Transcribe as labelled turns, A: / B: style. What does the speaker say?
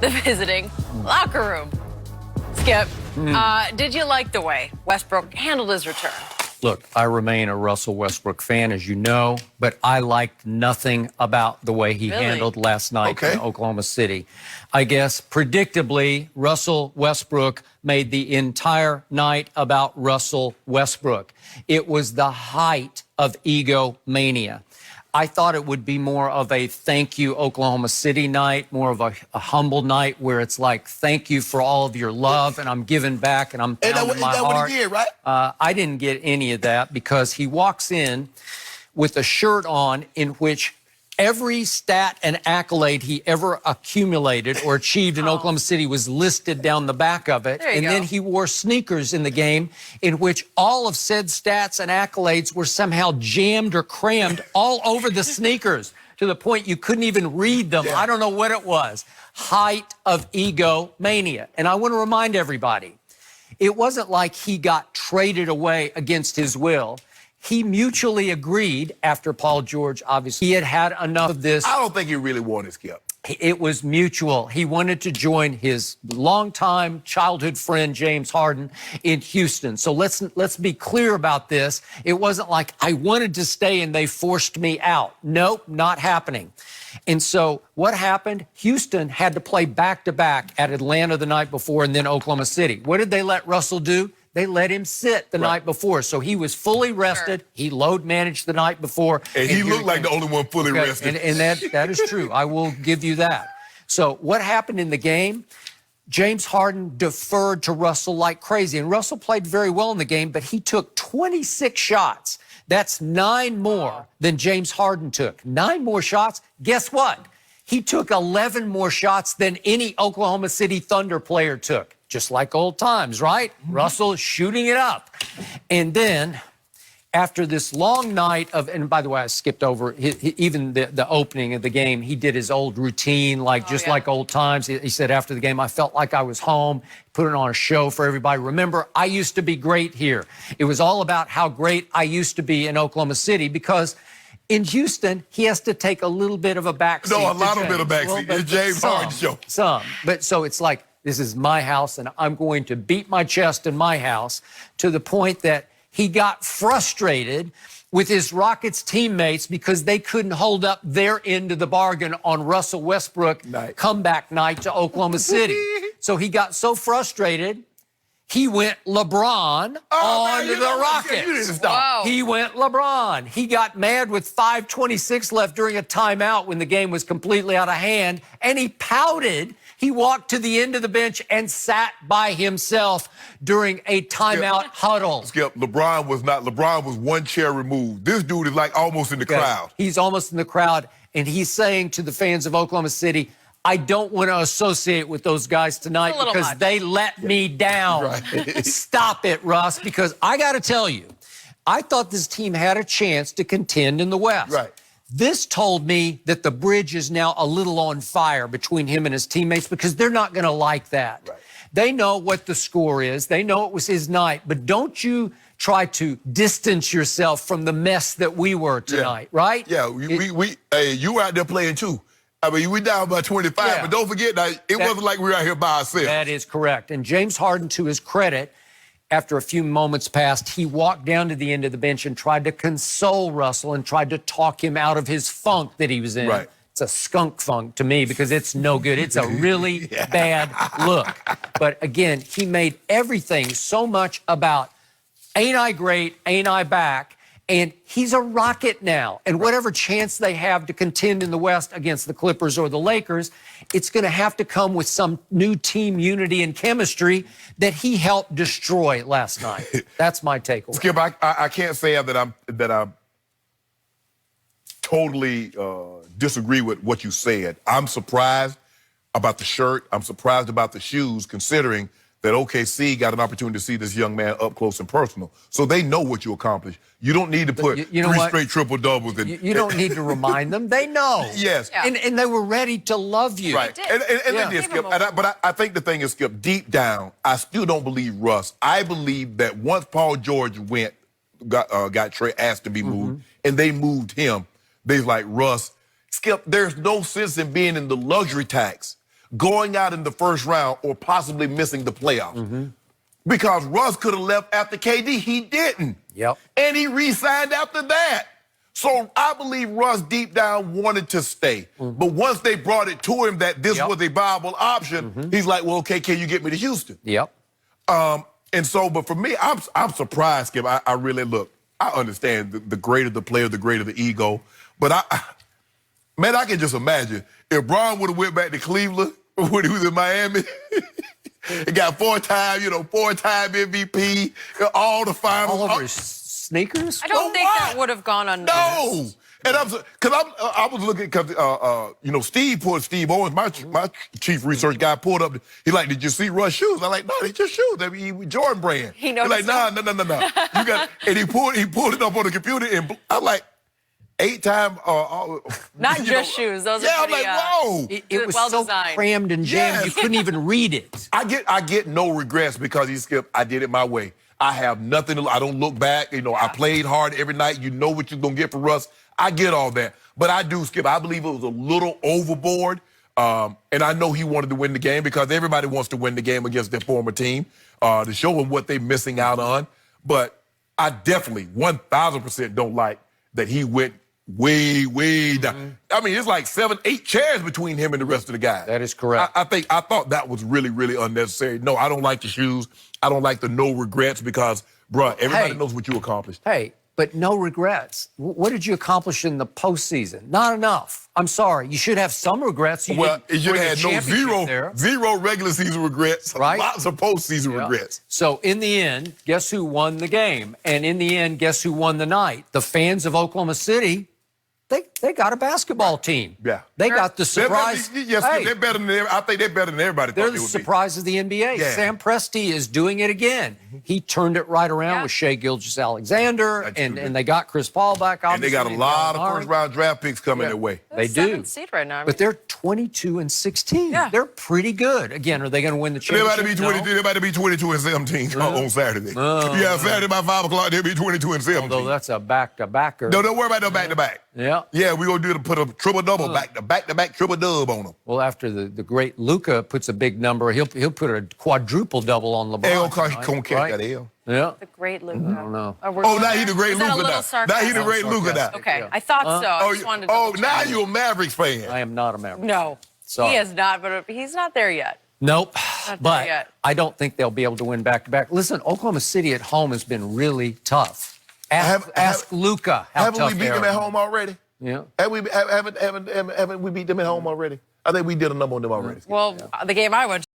A: the visiting locker room. Skip, did you like the way Westbrook handled his return?
B: Look, I remain a Russell Westbrook fan, as you know, but I liked nothing about the way he handled last night in Oklahoma City. I guess, predictably, Russell Westbrook made the entire night about Russell Westbrook. It was the height of egomania. I thought it would be more of a thank you Oklahoma City night, more of a humble night where it's like, thank you for all of your love, and I'm giving back, and I'm pounding my heart.
C: What he did, right?
B: I didn't get any of that because he walks in with a shirt on in which every stat and accolade he ever accumulated or achieved in Oklahoma City was listed down the back of it. And then he wore sneakers in the game in which all of said stats and accolades were somehow jammed or crammed all over the sneakers to the point you couldn't even read them. I don't know what it was. Height of egomania. And I want to remind everybody, it wasn't like he got traded away against his will. He mutually agreed after Paul George, obviously, he had had enough of this.
C: I don't think he really wanted Skip.
B: It was mutual. He wanted to join his longtime childhood friend, James Harden, in Houston. So let's be clear about this. It wasn't like I wanted to stay and they forced me out. Nope, not happening. And so what happened? Houston had to play back-to-back at Atlanta the night before and then Oklahoma City. What did they let Russell do? They let him sit the night before. So he was fully rested. He load managed the night before.
C: And he looked like the only one fully rested.
B: And that is true. I will give you that. So what happened in the game? James Harden deferred to Russell like crazy. And Russell played very well in the game, but he took 26 shots. That's 9 more than James Harden took. 9 more shots. Guess what? He took 11 more shots than any Oklahoma City Thunder player took. Just like old times, right? Russell shooting it up. And then after this long night of, and by the way, I skipped over even the opening of the game, he did his old routine, like like old times. He said after the game, I felt like I was home, put it on a show for everybody. Remember, I used to be great here. It was all about how great I used to be in Oklahoma City because in Houston, he has to take a little bit of a backseat.
C: No, a lot of bit of backseat. It's James Harden show.
B: Some. But so it's like, this is my house, and I'm going to beat my chest in my house to the point that he got frustrated with his Rockets teammates because they couldn't hold up their end of the bargain on Russell Westbrook comeback night to Oklahoma City. So he got so frustrated, he went LeBron on the Rockets. He went LeBron. He got mad with 5:26 left during a timeout when the game was completely out of hand, and he pouted. He walked to the end of the bench and sat by himself during a timeout huddle.
C: Skip, LeBron was one chair removed. This dude is like almost in the crowd.
B: He's almost in the crowd, and he's saying to the fans of Oklahoma City, I don't want to associate with those guys tonight because they let me down. Stop it, Russ, because I got to tell you, I thought this team had a chance to contend in the West. This told me that the bridge is now a little on fire between him and his teammates because they're not going to like that. They know what the score is. They know it was his night. But don't you try to distance yourself from the mess that we were tonight, right?
C: Yeah, hey, you were out there playing too. I mean, we down by 25, but don't forget that it wasn't like we were out here by ourselves.
B: That is correct. And James Harden, to his credit, after a few moments passed, he walked down to the end of the bench and tried to console Russell and tried to talk him out of his funk that he was in. It's a skunk funk to me because it's no good. It's a really bad look. But again, he made everything so much about, ain't I great, ain't I back? And he's a Rocket now. And whatever chance they have to contend in the West against the Clippers or the Lakers, it's going to have to come with some new team unity and chemistry that he helped destroy last night. That's my takeaway.
C: Skip, I can't say that I totally disagree with what you said. I'm surprised about the shirt. I'm surprised about the shoes, considering that OKC got an opportunity to see this young man up close and personal. So they know what you accomplished. You don't need to put three straight triple-doubles in.
B: You don't need to remind them. They know.
C: Yes.
B: And they were ready to love you.
C: Right. And they did, Skip. But I think the thing is, Skip, deep down, I still don't believe Russ. I believe that once Paul George got asked to be moved, and they moved him, they was like, Russ, Skip, there's no sense in being in the luxury tax going out in the first round or possibly missing the playoffs. Because Russ could have left after KD. He didn't.
B: Yep.
C: And he re-signed after that. So I believe Russ deep down wanted to stay. But once they brought it to him that this was a viable option, he's like, well, okay, can you get me to Houston?
B: Yep.
C: And so, but for me, I'm surprised, Skip. I really look. I understand the greater the player, the greater the ego. But man, I can just imagine if Bron would have went back to Cleveland when he was in Miami. He got four-time MVP, all the finals.
B: All over his sneakers?
A: I don't think that would have gone unnoticed.
C: No. And I was looking, because, Steve Owens, my chief research guy, pulled up. He like, did you see Russ' shoes? I'm like, no, they just shoes. I mean, Jordan brand.
A: He noticed.
C: He's like, no. You got, and he pulled it up on the computer, and I'm like, 8-time.
A: Not just shoes. Those are
C: I'm
A: pretty,
C: like, whoa.
B: It was
A: well
B: so
A: designed.
B: crammed and jammed, you couldn't even read it.
C: I get no regrets because Skip, I did it my way. I have nothing I don't look back. I played hard every night. You know what you're going to get from Russ. I get all that. But I do, Skip, I believe it was a little overboard. And I know he wanted to win the game because everybody wants to win the game against their former team to show them what they're missing out on. But I definitely 1,000% don't like that he went way down. I mean, it's like 7, 8 chairs between him and the rest of the guys.
B: That is correct.
C: I thought that was really unnecessary. No, I don't like the shoes. I don't like the no regrets because, bruh, everybody knows what you accomplished.
B: Hey, but no regrets. What did you accomplish in the postseason? Not enough. I'm sorry. You should have some regrets. You
C: Well,
B: didn't
C: you
B: bring a
C: had
B: championship
C: zero regular season regrets,
B: Right.
C: lots of postseason regrets.
B: So in the end, guess who won the game? And in the end, guess who won the night? The fans of Oklahoma City. They got a basketball team.
C: Yeah.
B: They got the surprise.
C: They're better than I think they're better than everybody
B: They're
C: thought
B: the
C: they would
B: surprise of the NBA.
C: Yeah.
B: Sam Presti is doing it again. He turned it right around with Shai Gilgeous-Alexander, and they got Chris Paul back.
C: be. And they got a lot of first-round draft picks coming their way.
B: They do.
A: 7th seed right now.
B: But they're 22-16.
A: Yeah.
B: They're pretty good. Again, are they going to win the
C: They about
B: championship?
C: to be 22. They about to be 22-17 on Saturday. Saturday by 5 o'clock they'll be 22-17.
B: Although that's a back-to-backer.
C: No, don't worry about no back-to-back.
B: Yeah.
C: Yeah, we're going to put a triple-double, back-to-back triple-dub on them.
B: Well, after the great Luka puts a big number, he'll put a quadruple-double on LeBron.
C: L.
B: tonight,
C: Can't catch that L.
B: Yeah.
A: The great Luka.
B: I don't know.
C: Now he the great
A: Is that a
C: Luka
A: little
C: now.
A: sarcastic?
C: Now he the great Luka now.
A: Okay, I thought so. I just wanted to
C: now you're a Mavericks fan.
B: I am not a Maverick.
A: No,
B: Sorry.
A: he is not, but he's not there yet.
B: Nope.
A: Not there
B: But
A: yet.
B: I don't think they'll be able to win back-to-back. Listen, Oklahoma City at home has been really tough. Ask Luka how
C: Haven't
B: tough
C: we beat
B: they
C: them
B: are.
C: at home already?
B: Yeah.
C: Haven't we beat them at home already? I think we did a number on them already.
A: Well, the game I went to.